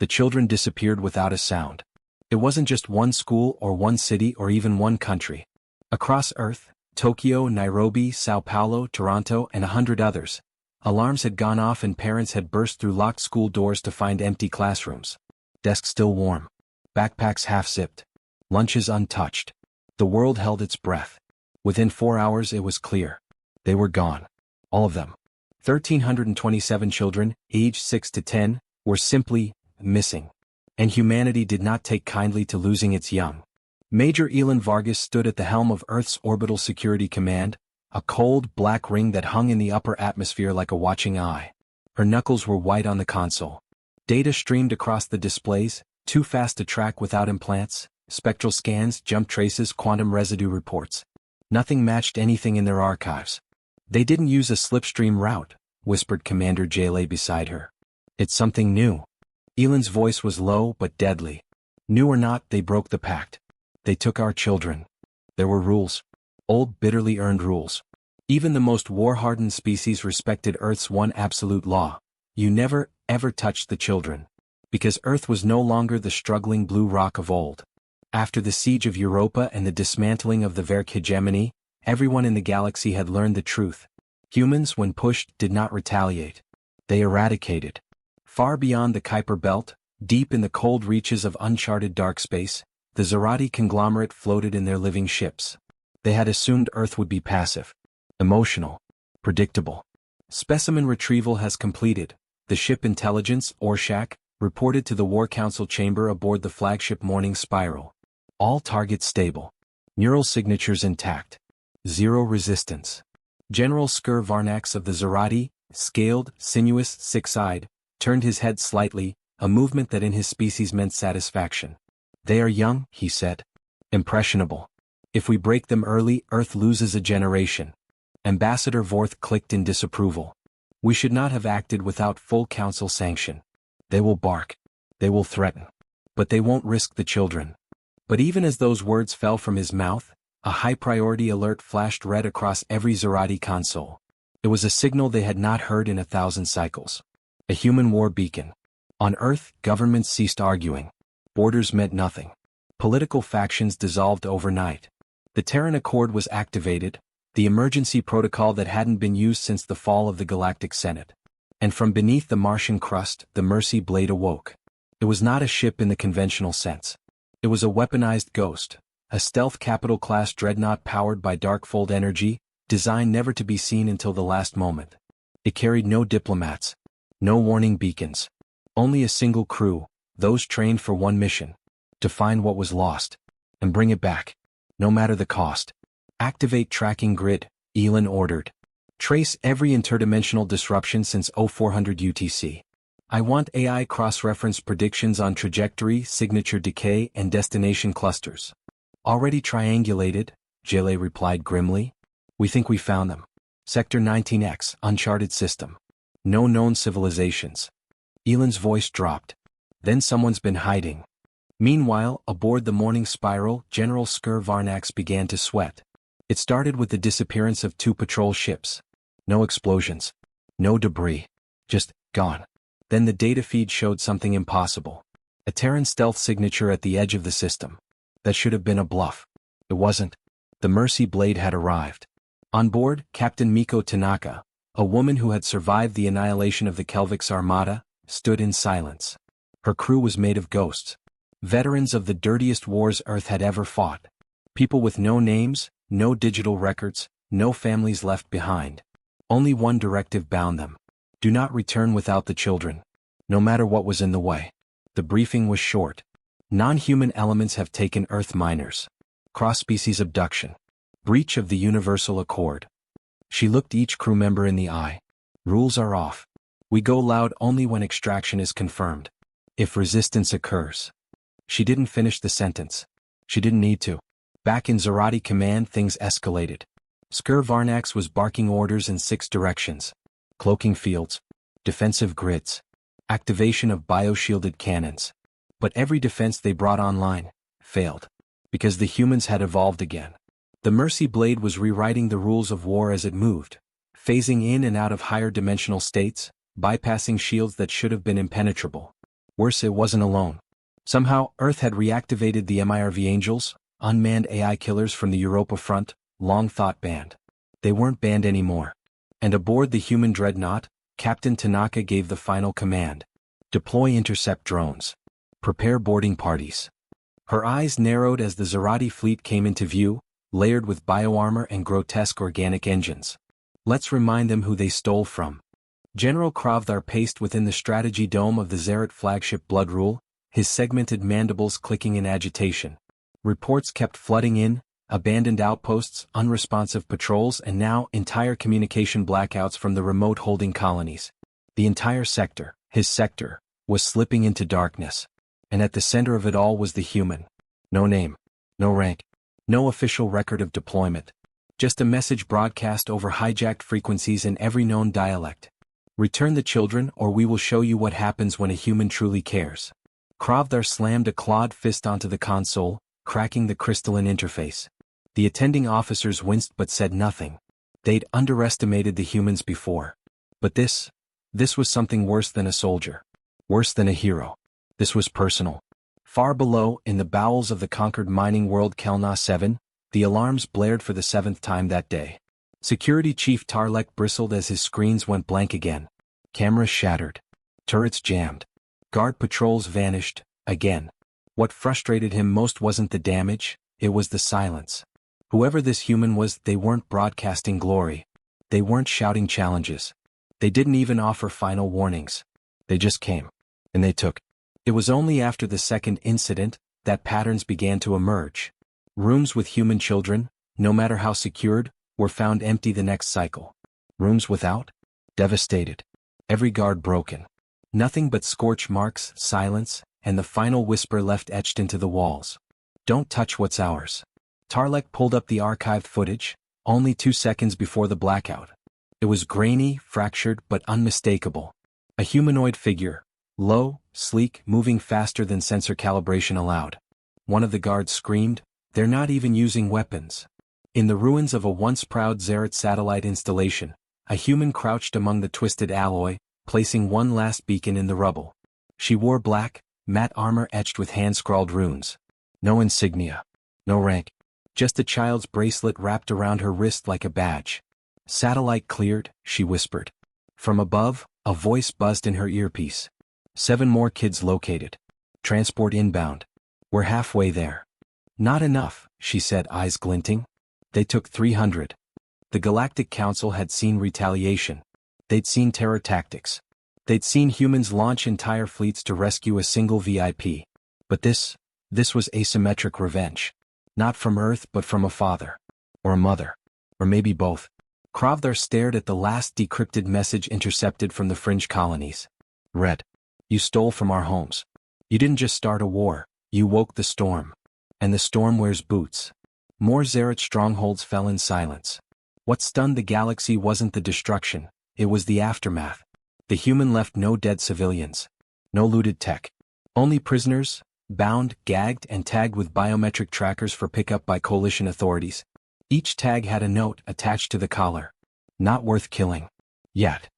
The children disappeared without a sound. It wasn't just one school or one city or even one country. Across Earth, Tokyo, Nairobi, Sao Paulo, Toronto, and 100 others, alarms had gone off and parents had burst through locked school doors to find empty classrooms. Desks still warm. Backpacks half-zipped. Lunches untouched. The world held its breath. Within 4 hours it was clear. They were gone. All of them. 1,327 children, aged 6 to 10, were simply missing. And humanity did not take kindly to losing its young. Major Elon Vargas stood at the helm of Earth's Orbital Security Command, a cold, black ring that hung in the upper atmosphere like a watching eye. Her knuckles were white on the console. Data streamed across the displays, too fast to track without implants, spectral scans, jump traces, quantum residue reports. Nothing matched anything in their archives. They didn't use a slipstream route, whispered Commander Jaylee beside her. It's something new. Elon's voice was low but deadly. New or not, they broke the pact. They took our children. There were rules. Old, bitterly earned rules. Even the most war-hardened species respected Earth's one absolute law. You never, ever touched the children. Because Earth was no longer the struggling blue rock of old. After the siege of Europa and the dismantling of the Verk hegemony, everyone in the galaxy had learned the truth. Humans, when pushed, did not retaliate. They eradicated. Far beyond the Kuiper Belt, deep in the cold reaches of uncharted dark space, the Zerati conglomerate floated in their living ships. They had assumed Earth would be passive, emotional, predictable. Specimen retrieval has completed. The ship Intelligence, Orshak, reported to the War Council chamber aboard the flagship Morning Spiral. All targets stable. Neural signatures intact. Zero resistance. General Skur Varnax of the Zerati, scaled, sinuous, six-eyed, turned his head slightly, a movement that in his species meant satisfaction. They are young, he said. Impressionable. If we break them early, Earth loses a generation. Ambassador Vorth clicked in disapproval. We should not have acted without full council sanction. They will bark. They will threaten. But they won't risk the children. But even as those words fell from his mouth, a high-priority alert flashed red across every Zerati console. It was a signal they had not heard in 1,000 cycles. A human war beacon. On Earth, governments ceased arguing. Borders meant nothing. Political factions dissolved overnight. The Terran Accord was activated, the emergency protocol that hadn't been used since the fall of the Galactic Senate. And from beneath the Martian crust, the Mercy Blade awoke. It was not a ship in the conventional sense. It was a weaponized ghost, a stealth capital-class dreadnought powered by Darkfold energy, designed never to be seen until the last moment. It carried no diplomats, no warning beacons, only a single crew, those trained for one mission: to find what was lost, and bring it back, no matter the cost. Activate tracking grid, Elon ordered. Trace every interdimensional disruption since 0400 UTC. I want AI cross-reference predictions on trajectory, signature decay, and destination clusters. Already triangulated, Jaylee replied grimly. We think we found them. Sector 19X, uncharted system. No known civilizations. Elon's voice dropped. Then someone's been hiding. Meanwhile, aboard the Morning Spiral, General Skur Varnax began to sweat. It started with the disappearance of 2 patrol ships. No explosions. No debris. Just gone. Then the data feed showed something impossible. A Terran stealth signature at the edge of the system. That should have been a bluff. It wasn't. The Mercy Blade had arrived. On board, Captain Miko Tanaka, a woman who had survived the annihilation of the Kelvix Armada, stood in silence. Her crew was made of ghosts. Veterans of the dirtiest wars Earth had ever fought. People with no names, no digital records, no families left behind. Only one directive bound them. Do not return without the children. No matter what was in the way. The briefing was short. Non-human elements have taken Earth minors. Cross-species abduction. Breach of the Universal Accord. She looked each crew member in the eye. Rules are off. We go loud only when extraction is confirmed. If resistance occurs. She didn't finish the sentence. She didn't need to. Back in Zerati Command, things escalated. Skur Varnax was barking orders in 6 directions. Cloaking fields. Defensive grids. Activation of bioshielded cannons. But every defense they brought online failed. Because the humans had evolved again. The Mercy Blade was rewriting the rules of war as it moved. Phasing in and out of higher dimensional states, bypassing shields that should have been impenetrable. Worse, it wasn't alone. Somehow, Earth had reactivated the MIRV Angels, unmanned AI killers from the Europa front, long-thought banned. They weren't banned anymore. And aboard the human dreadnought, Captain Tanaka gave the final command. Deploy intercept drones. Prepare boarding parties. Her eyes narrowed as the Zerati fleet came into view, layered with bioarmor and grotesque organic engines. Let's remind them who they stole from. General Kravdar paced within the strategy dome of the Zerat flagship Blood Rule, his segmented mandibles clicking in agitation. Reports kept flooding in, abandoned outposts, unresponsive patrols, and now entire communication blackouts from the remote holding colonies. The entire sector, his sector, was slipping into darkness. And at the center of it all was the human. No name, no rank, no official record of deployment. Just a message broadcast over hijacked frequencies in every known dialect. Return the children or we will show you what happens when a human truly cares. Kravdar slammed a clawed fist onto the console, cracking the crystalline interface. The attending officers winced but said nothing. They'd underestimated the humans before. But this was something worse than a soldier. Worse than a hero. This was personal. Far below, in the bowels of the conquered mining world Kelna 7, the alarms blared for the 7th time that day. Security Chief Tarlek bristled as his screens went blank again. Cameras shattered. Turrets jammed. Guard patrols vanished, again. What frustrated him most wasn't the damage, it was the silence. Whoever this human was, they weren't broadcasting glory. They weren't shouting challenges. They didn't even offer final warnings. They just came. And they took. It was only after the second incident that patterns began to emerge. Rooms with human children, no matter how secured, were found empty the next cycle. Rooms without? Devastated. Every guard broken. Nothing but scorch marks, silence, and the final whisper left etched into the walls. Don't touch what's ours. Tarlek pulled up the archived footage, only 2 seconds before the blackout. It was grainy, fractured, but unmistakable. A humanoid figure. Low, sleek, moving faster than sensor calibration allowed. One of the guards screamed, "They're not even using weapons." In the ruins of a once proud Zerat satellite installation, a human crouched among the twisted alloy, placing one last beacon in the rubble. She wore black, matte armor etched with hand-scrawled runes. No insignia. No rank. Just a child's bracelet wrapped around her wrist like a badge. "Satellite cleared," she whispered. From above, a voice buzzed in her earpiece. 7 more kids located. Transport inbound. We're halfway there. Not enough, she said, eyes glinting. They took 300. The Galactic Council had seen retaliation. They'd seen terror tactics. They'd seen humans launch entire fleets to rescue a single VIP. But this was asymmetric revenge. Not from Earth but from a father. Or a mother. Or maybe both. Kravdar stared at the last decrypted message intercepted from the fringe colonies. Read. You stole from our homes. You didn't just start a war, you woke the storm. And the storm wears boots. More Zerat strongholds fell in silence. What stunned the galaxy wasn't the destruction, it was the aftermath. The human left no dead civilians. No looted tech. Only prisoners, bound, gagged, and tagged with biometric trackers for pickup by coalition authorities. Each tag had a note attached to the collar. Not worth killing. Yet.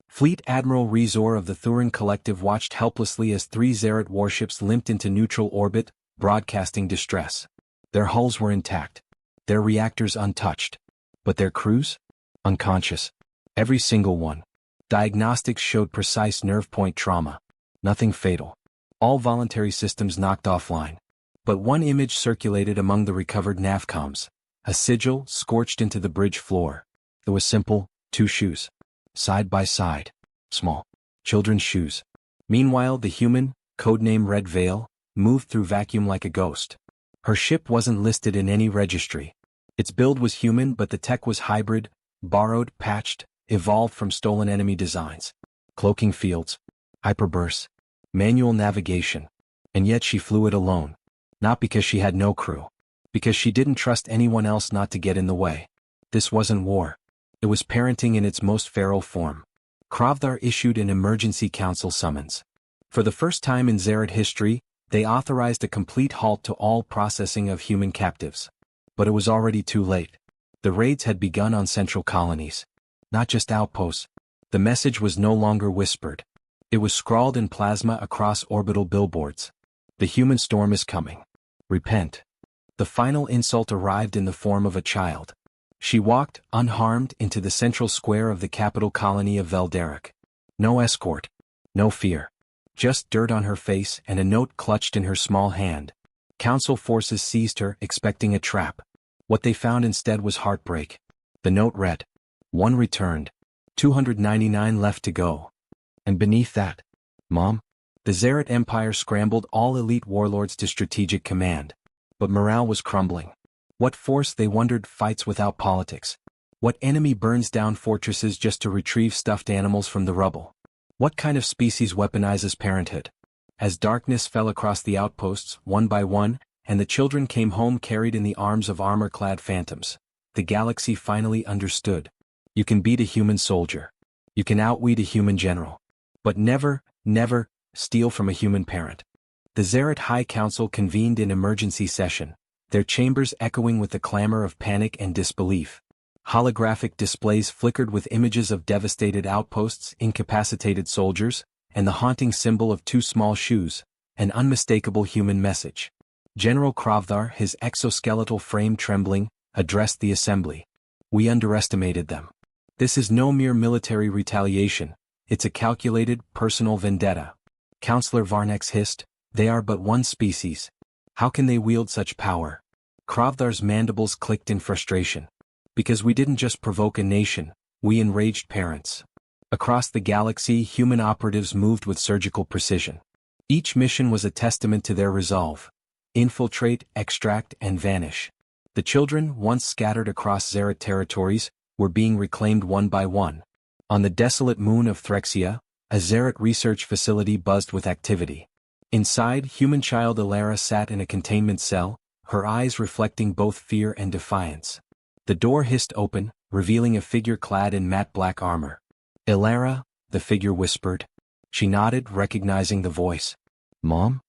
Fleet Admiral Rezor of the Thurin Collective watched helplessly as 3 Zerat warships limped into neutral orbit, broadcasting distress. Their hulls were intact. Their reactors untouched. But their crews? Unconscious. Every single one. Diagnostics showed precise nerve point trauma. Nothing fatal. All voluntary systems knocked offline. But one image circulated among the recovered navcoms. A sigil scorched into the bridge floor. It was simple, 2 shoes. Side by side. Small. Children's shoes. Meanwhile, the human, codename Red Veil, moved through vacuum like a ghost. Her ship wasn't listed in any registry. Its build was human but the tech was hybrid, borrowed, patched, evolved from stolen enemy designs. Cloaking fields. Hyperbursts. Manual navigation. And yet she flew it alone. Not because she had no crew. Because she didn't trust anyone else not to get in the way. This wasn't war. It was parenting in its most feral form. Kravdar issued an emergency council summons. For the first time in Zerat history, they authorized a complete halt to all processing of human captives. But it was already too late. The raids had begun on central colonies. Not just outposts. The message was no longer whispered. It was scrawled in plasma across orbital billboards. The human storm is coming. Repent. The final insult arrived in the form of a child. She walked, unharmed, into the central square of the capital colony of Velderic. No escort. No fear. Just dirt on her face and a note clutched in her small hand. Council forces seized her, expecting a trap. What they found instead was heartbreak. The note read, "One returned. 299 left to go." And beneath that, "Mom?" The Zerat Empire scrambled all elite warlords to strategic command. But morale was crumbling. What force, they wondered, fights without politics? What enemy burns down fortresses just to retrieve stuffed animals from the rubble? What kind of species weaponizes parenthood? As darkness fell across the outposts, one by one, and the children came home carried in the arms of armor-clad phantoms, the galaxy finally understood. You can beat a human soldier. You can outwit a human general. But never, never, steal from a human parent. The Zerat High Council convened in emergency session, their chambers echoing with the clamor of panic and disbelief. Holographic displays flickered with images of devastated outposts, incapacitated soldiers, and the haunting symbol of two small shoes, an unmistakable human message. General Kravdar, his exoskeletal frame trembling, addressed the assembly. "We underestimated them. This is no mere military retaliation, it's a calculated, personal vendetta." Councillor Varnex hissed, "They are but one species. How can they wield such power?" Kravdar's mandibles clicked in frustration. "Because we didn't just provoke a nation, we enraged parents." Across the galaxy, human operatives moved with surgical precision. Each mission was a testament to their resolve. Infiltrate, extract, and vanish. The children, once scattered across Zerat territories, were being reclaimed one by one. On the desolate moon of Threxia, a Zerat research facility buzzed with activity. Inside, human child Elara sat in a containment cell, her eyes reflecting both fear and defiance. The door hissed open, revealing a figure clad in matte black armor. "Elara," the figure whispered. She nodded, recognizing the voice. "Mom?"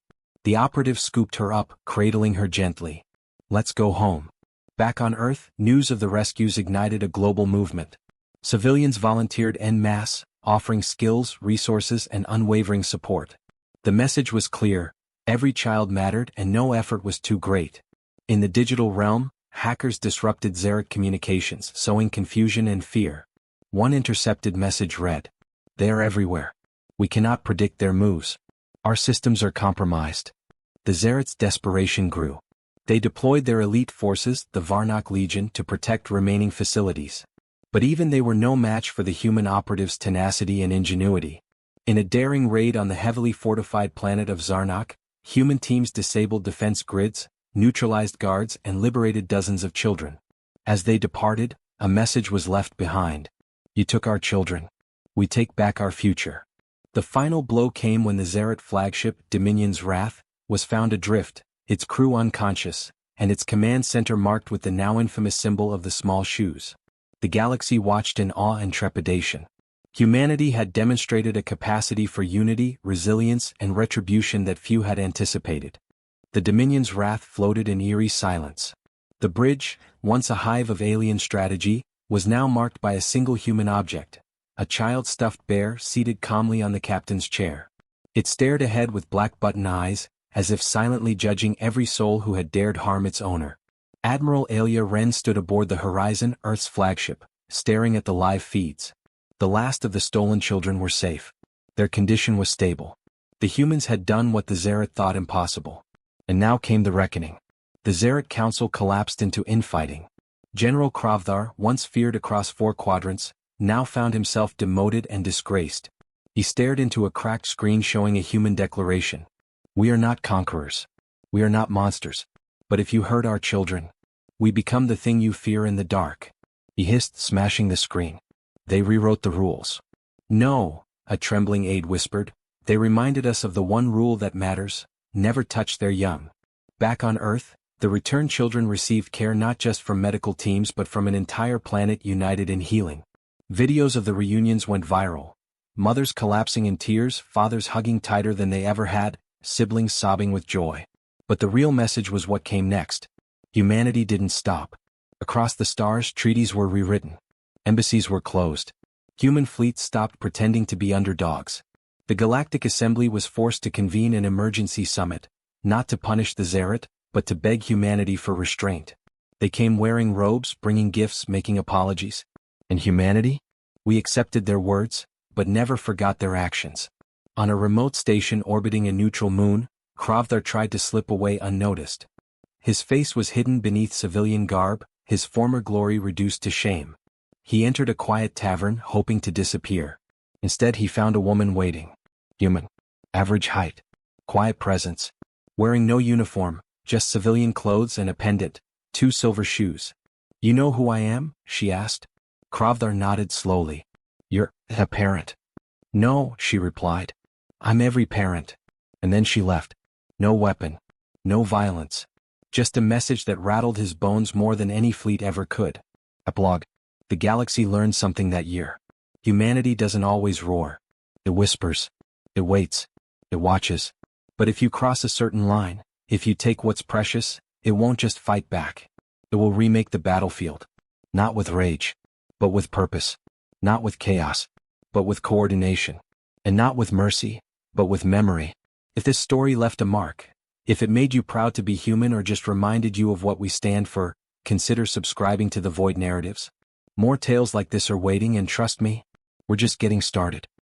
The operative scooped her up, cradling her gently. "Let's go home." Back on Earth, news of the rescues ignited a global movement. Civilians volunteered en masse, offering skills, resources, and unwavering support. The message was clear: every child mattered and no effort was too great. In the digital realm, hackers disrupted Zerat communications, sowing confusion and fear. One intercepted message read, "They are everywhere. We cannot predict their moves. Our systems are compromised." The Zerat's desperation grew. They deployed their elite forces, the Varnak Legion, to protect remaining facilities. But even they were no match for the human operatives' tenacity and ingenuity. In a daring raid on the heavily fortified planet of Zarnak, human teams disabled defense grids, neutralized guards, and liberated dozens of children. As they departed, a message was left behind. "You took our children. We take back our future." The final blow came when the Zerat flagship, Dominion's Wrath, was found adrift, its crew unconscious, and its command center marked with the now infamous symbol of the small shoes. The galaxy watched in awe and trepidation. Humanity had demonstrated a capacity for unity, resilience, and retribution that few had anticipated. The Dominion's Wrath floated in eerie silence. The bridge, once a hive of alien strategy, was now marked by a single human object, a child-stuffed bear seated calmly on the captain's chair. It stared ahead with black button eyes, as if silently judging every soul who had dared harm its owner. Admiral Alia Wren stood aboard the Horizon, Earth's flagship, staring at the live feeds. The last of the stolen children were safe. Their condition was stable. The humans had done what the Zerat thought impossible. And now came the reckoning. The Zerat Council collapsed into infighting. General Kravdar, once feared across 4 quadrants, now found himself demoted and disgraced. He stared into a cracked screen showing a human declaration. "We are not conquerors. We are not monsters. But if you hurt our children, we become the thing you fear in the dark." He hissed, smashing the screen. "They rewrote the rules." "No," a trembling aide whispered. "They reminded us of the one rule that matters: never touch their young." Back on Earth, the returned children received care not just from medical teams but from an entire planet united in healing. Videos of the reunions went viral. Mothers collapsing in tears, fathers hugging tighter than they ever had, siblings sobbing with joy. But the real message was what came next. Humanity didn't stop. Across the stars, treaties were rewritten. Embassies were closed. Human fleets stopped pretending to be underdogs. The Galactic Assembly was forced to convene an emergency summit, not to punish the Zerat, but to beg humanity for restraint. They came wearing robes, bringing gifts, making apologies. And humanity? We accepted their words, but never forgot their actions. On a remote station orbiting a neutral moon, Kravdar tried to slip away unnoticed. His face was hidden beneath civilian garb, his former glory reduced to shame. He entered a quiet tavern, hoping to disappear. Instead he found a woman waiting. Human. Average height. Quiet presence. Wearing no uniform, just civilian clothes and a pendant, 2 silver shoes. You know who I am? She asked. Kravdar nodded slowly. You're a parent. No, she replied. I'm every parent. And then she left. No weapon. No violence. Just a message that rattled his bones more than any fleet ever could. Epilogue. The galaxy learned something that year. Humanity doesn't always roar. It whispers. It waits. It watches. But if you cross a certain line, if you take what's precious, it won't just fight back. It will remake the battlefield. Not with rage, but with purpose. Not with chaos, but with coordination. And not with mercy, but with memory. If this story left a mark, if it made you proud to be human or just reminded you of what we stand for, consider subscribing to the Void Narratives. More tales like this are waiting, and trust me, we're just getting started.